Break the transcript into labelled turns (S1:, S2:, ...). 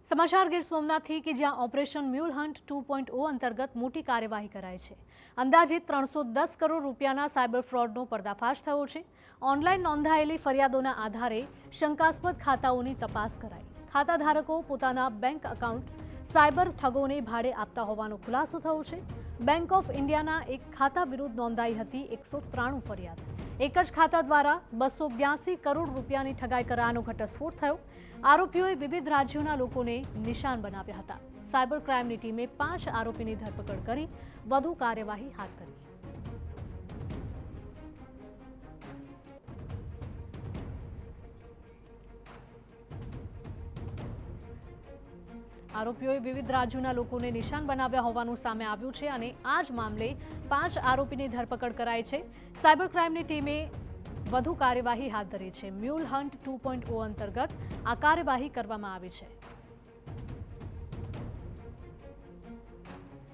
S1: સમાચાર ગીર સોમનાથથી કે જ્યાં ઓપરેશન મ્યુલ હન્ટ 2.0 અંતર્ગત મોટી કાર્યવાહી કરાઈ છે। અંદાજિત 310 કરોડ રૂપિયાના સાયબર ફ્રોડનો પર્દાફાશ થયો છે। ઓનલાઈન નોંધાયેલી ફરિયાદોના આધારે શંકાસ્પદ ખાતાઓની તપાસ કરાઈ। ખાતાધારકો પોતાના બેંક એકાઉન્ટ સાયબર ઠગોને ભાડે આપતા હોવાનો ખુલાસો થયો છે। બેંક ઓફ ઇન્ડિયાના એક ખાતા વિરુદ્ધ નોંધાઈ હતી 193 ફરિયાદ। એક જ ખાતા દ્વારા 282 કરોડ રૂપિયાની ઠગાઈ કરવાનો ઘટસ્ફોટ થયો। આરોપીઓએ વિવિધ રાજ્યોના લોકોને નિશાન બનાવ્યા હતા। સાયબર ક્રાઇમની ટીમે 5 આરોપીની ધરપકડ કરી વધુ કાર્યવાહી હાથ ધરી। આરોપીઓએ વિવિધ રાજ્યોના લોકોને નિશાન બનાવ્યા હોવાનું સામે આવ્યું છે અને આ જ મામલે 5 આરોપીની ધરપકડ કરાઈ છે। સાયબર ક્રાઇમની ટીમે વધુ કાર્યવાહી હાથ ધરી છે। મ્યુલ હન્ટ 2.0 અંતર્ગત આ કાર્યવાહી કરવામાં આવી છે।